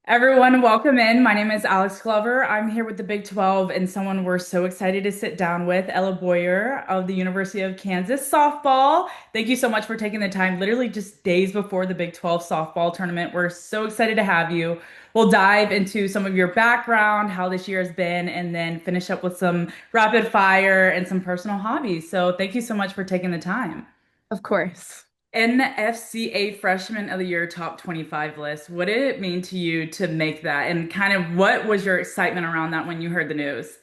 Everyone, welcome in. My name is Alex Glover. I'm here with the Big 12 and someone we're so excited to sit down with, Ella Boyer of the University of Kansas softball. Thank you so much for taking the time, literally just days before the Big 12 softball tournament. We're so excited to have you. We'll dive into some of your background, how this year has been, and then finish up with some rapid fire and some personal hobbies. So thank you so much for taking the time. Of course. NFCA Freshman of the Year Top 25 list. What did it mean to you to make that? And kind of what was your excitement around that when you heard the news?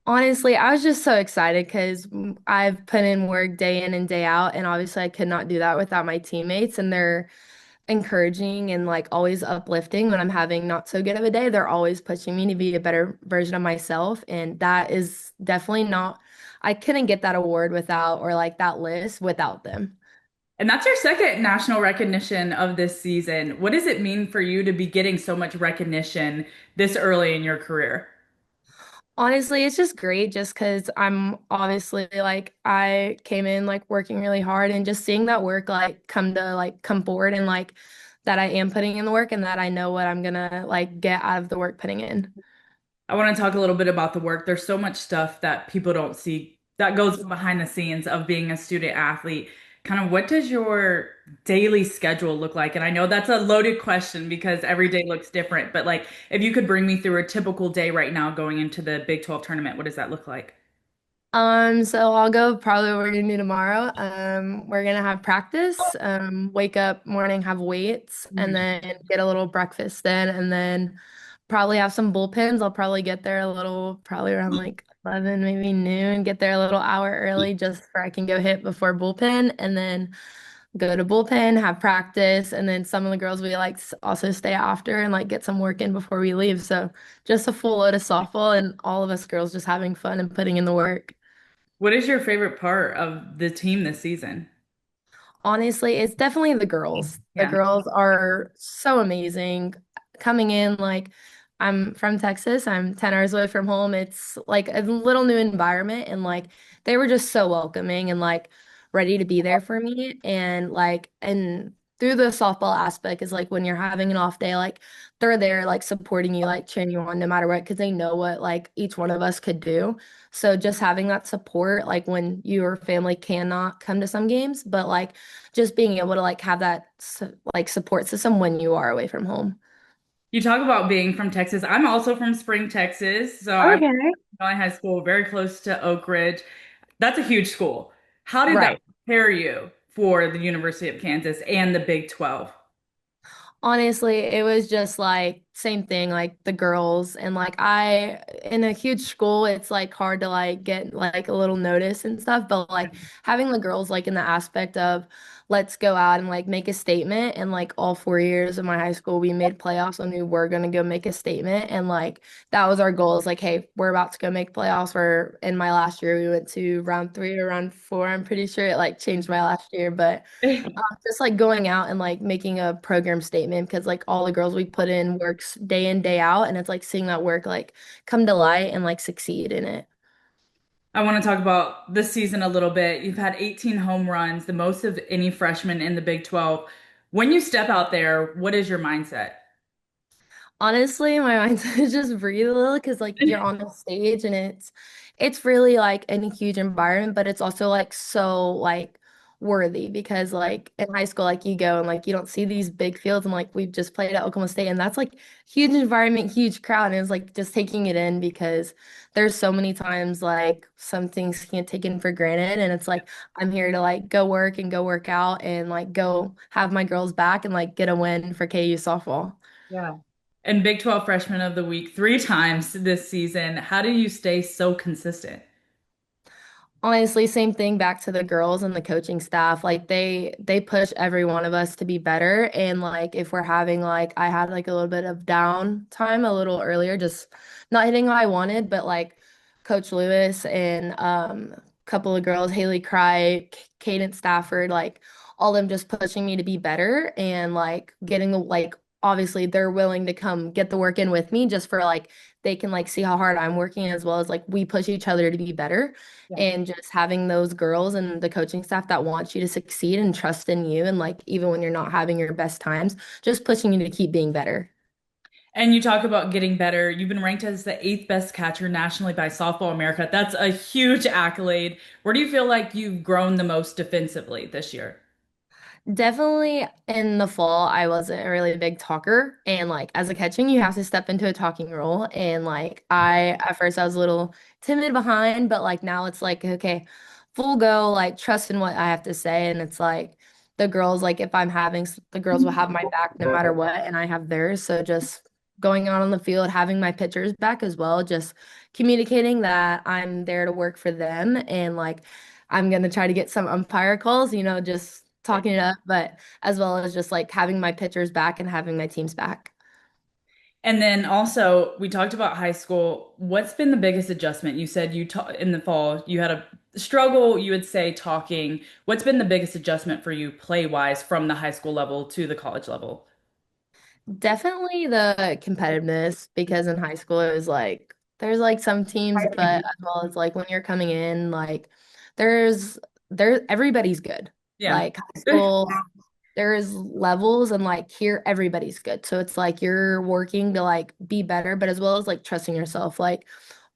Honestly, I was just so excited because I've put in work day in and day out, and obviously I could not do that without my teammates, and they're encouraging and like always uplifting when I'm having not so good of a day. They're always pushing me to be a better version of myself, and that is definitely not, I couldn't get that award without or like that list without them. And that's your second national recognition of this season. What does it mean for you to be getting so much recognition this early in your career? Honestly, it's just great just because I'm obviously like I came in like working really hard and just seeing that work like come forward and like that I am putting in the work and that I know what I'm gonna like get out of the work putting in. I want to talk a little bit about the work. There's so much stuff that people don't see that goes behind the scenes of being a student athlete. Kind of what does your daily schedule look like? And I know that's a loaded question because every day looks different, but like if you could bring me through a typical day right now going into the Big 12 tournament, what does that look like? So I'll go probably what we're gonna do tomorrow. We're gonna have practice, wake up morning, have weights, and Mhm. then get a little breakfast then, and then probably have some bullpens. I'll probably get there a little, probably around like 11, maybe noon, get there a little hour early just so I can go hit before bullpen, and then go to bullpen, have practice, and then some of the girls we like also stay after and like get some work in before we leave. So just a full load of softball and all of us girls just having fun and putting in the work. What is your favorite part of the team this season? Honestly, it's definitely the girls. The Yeah. girls are so amazing. Coming in, like, I'm from Texas. I'm 10 hours away from home. It's like a little new environment, and like, they were just so welcoming and like ready to be there for me. And through the softball aspect is like when you're having an off day, like, they're there, like, supporting you, like, cheering you on no matter what, because they know what like each one of us could do. So just having that support, like when your family cannot come to some games, but like just being able to like have that like support system when you are away from home. You talk about being from Texas. I'm also from Spring, Texas. So I went Okay. to my high school very close to Oak Ridge. That's a huge school. How did that Right. prepare you for the University of Kansas and the Big 12? Honestly, it was just like same thing, like the girls and like I in a huge school, it's like hard to like get like a little notice and stuff, but like having the girls like in the aspect of let's go out and like make a statement and like all 4 years of my high school we made playoffs and we were gonna go make a statement and like that was our goal is like hey, we're about to go make playoffs. Or in my last year we went to round three or round four. I'm pretty sure it like changed my last year, but just like going out and like making a program statement because like all the girls we put in works day in, day out, and it's like seeing that work like come to light and like succeed in it. I want to talk about this season a little bit. You've had 18 home runs, the most of any freshman in the Big 12. When you step out there, what is your mindset? Honestly, my mindset is just breathe a little because like you're on the stage and it's really like in a huge environment, but it's also like so like worthy because like in high school, like you go and like you don't see these big fields and like we've just played at Oklahoma State and that's like huge environment, huge crowd. And it's like just taking it in because there's so many times like some things can't take in for granted. And it's like I'm here to like go work and go work out and like go have my girls back and like get a win for KU softball. Yeah. And Big 12 Freshman of the Week three times this season. How do you stay so consistent? Honestly, same thing back to the girls and the coaching staff. Like they push every one of us to be better. And like if we're having like I had like a little bit of down time a little earlier, just not hitting how I wanted, but like Coach Lewis and a couple of girls, Haley Cry, Cadence Stafford, like all of them just pushing me to be better and like getting the like obviously they're willing to come get the work in with me just for like they can like see how hard I'm working as well as like we push each other to be better and just having those girls and the coaching staff that want you to succeed and trust in you and like even when you're not having your best times, just pushing you to keep being better. And you talk about getting better. You've been ranked as the eighth best catcher nationally by Softball America. That's a huge accolade. Where do you feel like you've grown the most defensively this year? Definitely in the fall, I wasn't a really big talker. And like as a catching, you have to step into a talking role. And like at first I was a little timid behind, but like now it's like, okay, full go, like trust in what I have to say. And it's like the girls, like if I'm having, the girls will have my back no matter what, and I have theirs. So just going out on the field, having my pitchers back as well, just communicating that I'm there to work for them. And like, I'm gonna try to get some umpire calls, just talking it up, but as well as just like having my pitchers back and having my teams back. And then also, we talked about high school. What's been the biggest adjustment? You said you ta in the fall you had a struggle, you would say talking. What's been the biggest adjustment for you play-wise from the high school level to the college level? Definitely the competitiveness because in high school it was like there's like some teams, but as well as like when you're coming in, like there's everybody's good. Yeah. Like high school, there's levels and like here everybody's good. So it's like you're working to like be better, but as well as like trusting yourself. Like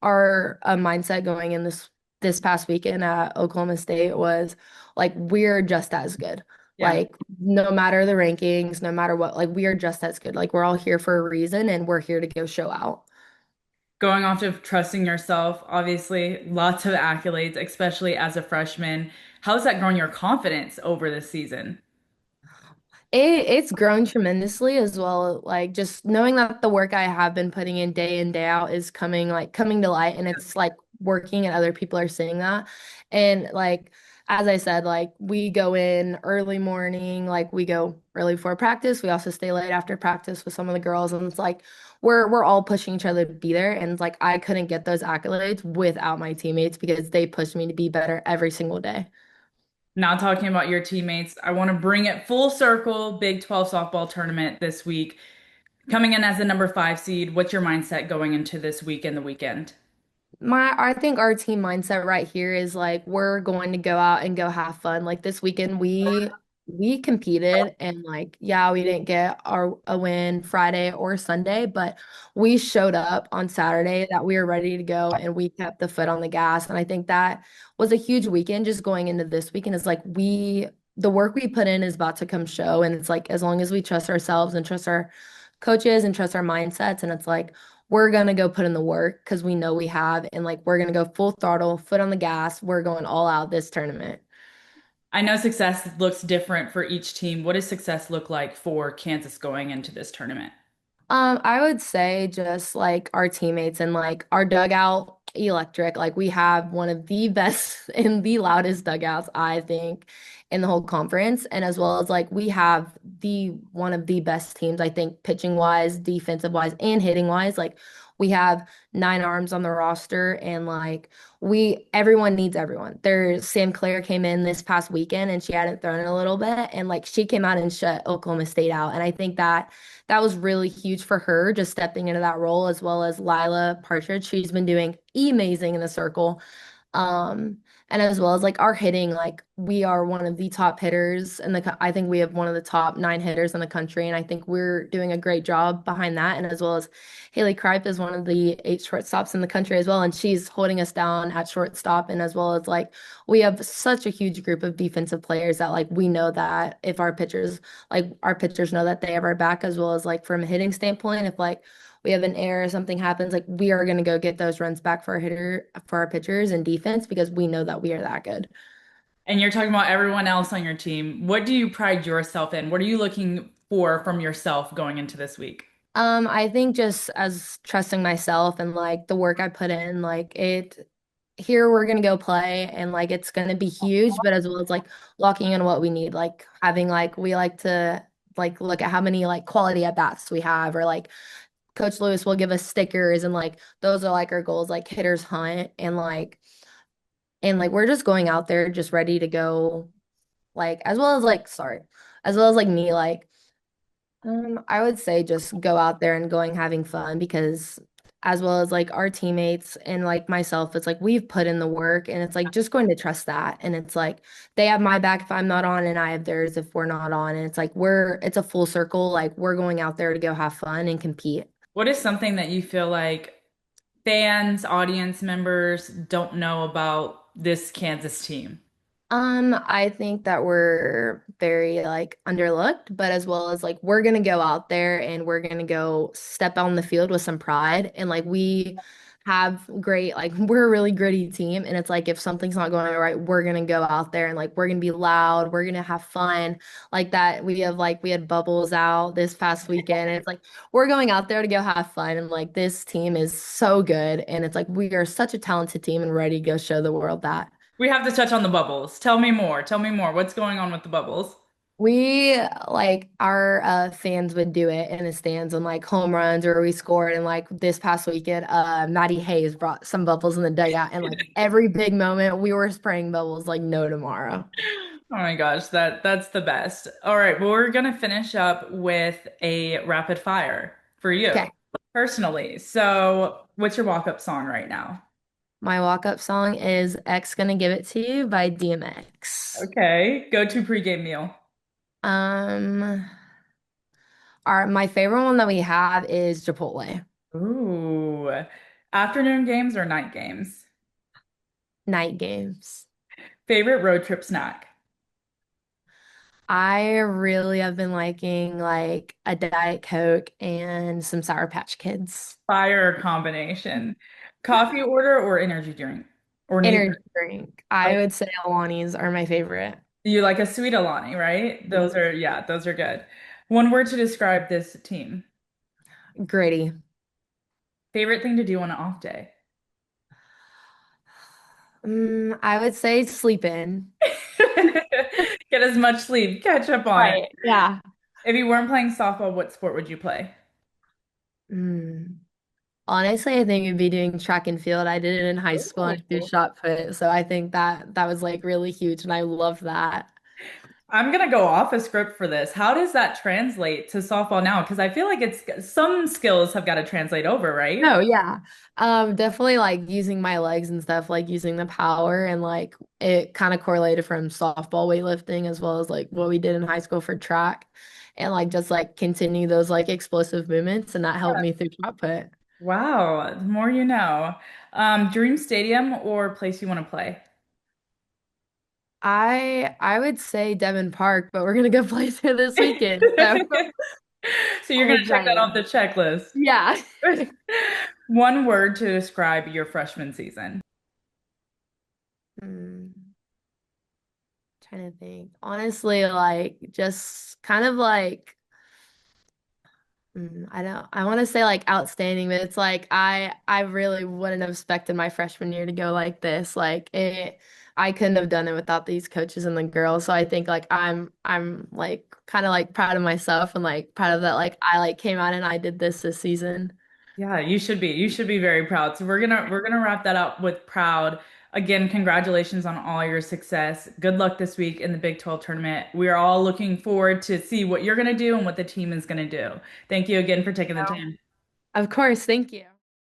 our mindset going in this past weekend at Oklahoma State was like we're just as good. Yeah. Like no matter the rankings, no matter what, like we are just as good. Like we're all here for a reason and we're here to go show out. Going off of trusting yourself, obviously, lots of accolades, especially as a freshman. How's that grown your confidence over this season? It's grown tremendously as well. Like just knowing that the work I have been putting in day out is coming to light and it's like working and other people are seeing that. And like as I said, like we go in early morning, like we go early before practice. We also stay late after practice with some of the girls and it's like we're all pushing each other to be there. And it's like I couldn't get those accolades without my teammates because they pushed me to be better every single day. Now, talking about your teammates, I want to bring it full circle. Big 12 softball tournament this week. Coming in as the number five seed, what's your mindset going into this week and the weekend? I think our team mindset right here is like we're going to go out and go have fun. Like this weekend we competed and like yeah, we didn't get our a win Friday or Sunday, but we showed up on Saturday that we were ready to go and we kept the foot on the gas. And I think that was a huge weekend just going into this weekend is like the work we put in is about to come show and it's like as long as we trust ourselves and trust our coaches and trust our mindsets and it's like we're gonna go put in the work because we know we have, and like we're gonna go full throttle, foot on the gas. We're going all out this tournament. I know success looks different for each team. What does success look like for Kansas going into this tournament? I would say just like our teammates and like our dugout electric. Like we have one of the best and the loudest dugouts, I think, in the whole conference. And as well as like we have the one of the best teams, I think, pitching wise, defensive wise, and hitting wise. Like we have nine arms on the roster and like we everyone needs everyone. There's Sam Claire came in this past weekend and she hadn't thrown in a little bit and like she came out and shut Oklahoma State out. And I think that was really huge for her, just stepping into that role, as well as Lila Partridge. She's been doing amazing in the circle. Um, and as well as like our hitting, like we are one of the top hitters and I think we have one of the top nine hitters in the country, and I think we're doing a great job behind that. And as well as Haley Kripe is one of the eight shortstops in the country as well, and she's holding us down at shortstop. And as well as like we have such a huge group of defensive players that like we know that if our pitchers know that they have our back as well as like from a hitting standpoint, if like we have an error, something happens, like we are going to go get those runs back for our pitchers and defense because we know that we are that good. And you're talking about everyone else on your team. What do you pride yourself in? What are you looking for from yourself going into this week? I think just as trusting myself and like the work I put in, like here we're gonna go play and like it's gonna be huge, but as well as like locking in what we need, like having like we like to like look at how many like quality at bats we have or like Coach Lewis will give us stickers and like those are like our goals, like hitters hunt and like we're just going out there just ready to go, like as well as like sorry, as well as like me, like I would say just go out there and going having fun because as well as like our teammates and like myself, it's like we've put in the work and it's like just going to trust that. And it's like they have my back if I'm not on and I have theirs if we're not on. And it's like it's a full circle, like we're going out there to go have fun and compete. What is something that you feel like fans, audience members don't know about this Kansas team? I think that we're very like underlooked, but as well as like we're gonna go out there and we're gonna go step on the field with some pride. And like we have great, like we're a really gritty team. And it's like if something's not going right, we're gonna go out there and like we're gonna be loud, we're gonna have fun. Like that, we had bubbles out this past weekend. And it's like we're going out there to go have fun. And like this team is so good. And it's like we are such a talented team and ready to go show the world that. We have to touch on the bubbles. Tell me more. Tell me more. What's going on with the bubbles? We like our fans would do it in the stands on like home runs or we scored and like this past weekend Maddie Hayes brought some bubbles in the dugout and like every big moment we were spraying bubbles like no tomorrow. Oh my gosh, that's the best. All right, well, we're gonna finish up with a rapid fire for you Okay. personally. So, what's your walk-up song right now? My walk-up song is X Gonna Give It To You by DMX. Okay, go-to pregame meal. Um our my favorite one that we have is Chipotle. Ooh, afternoon games or night games? Night games. Favorite road trip snack? I really have been liking like a Diet Coke and some Sour Patch Kids. Fire combination. Coffee order or energy drink? Or neither? Energy drink. I Oh, would say Alani's are my favorite. you like a sweet Alani, right? Those are, yeah, those are good. One word to describe this team. Gritty. Favorite thing to do on an off day? I would say sleep in. Get as much sleep, catch up on it. Right. Yeah. If you weren't playing softball, what sport would you play? Mm. Honestly, I think it'd be doing track and field. I did it in high school and I do Ooh. shot put, so I think that that was like really huge, and I love that. I'm gonna go off a script for this. How does that translate to softball now? Because I feel like it's some skills have got to translate over, right? No, yeah. Definitely like using my legs and stuff, like using the power and like it kind of correlated from softball weightlifting as well as like what we did in high school for track and like just like continue those like explosive movements and that helped me through shot put. Wow, the more you know. Dream stadium or place you want to play? I would say Devon Park, but we're gonna go play there this weekend. So So you're I'm gonna check that off excited. the checklist. Yeah. One word to describe your freshman season. Hmm, trying to think. Honestly, like just kind of like I want to say like outstanding, but it's like I really wouldn't have expected my freshman year to go like this. Like it I couldn't have done it without these coaches and the girls. So I think like I'm like kind of like proud of myself and like proud of that like I like came out and I did this season. Yeah, you should be. You should be very proud. So we're gonna wrap that up with proud. Again, congratulations on all your success. Good luck this week in the Big 12 tournament. We are all looking forward to see what you're gonna do and what the team is gonna do. Thank you again for taking the time. Of course, thank you.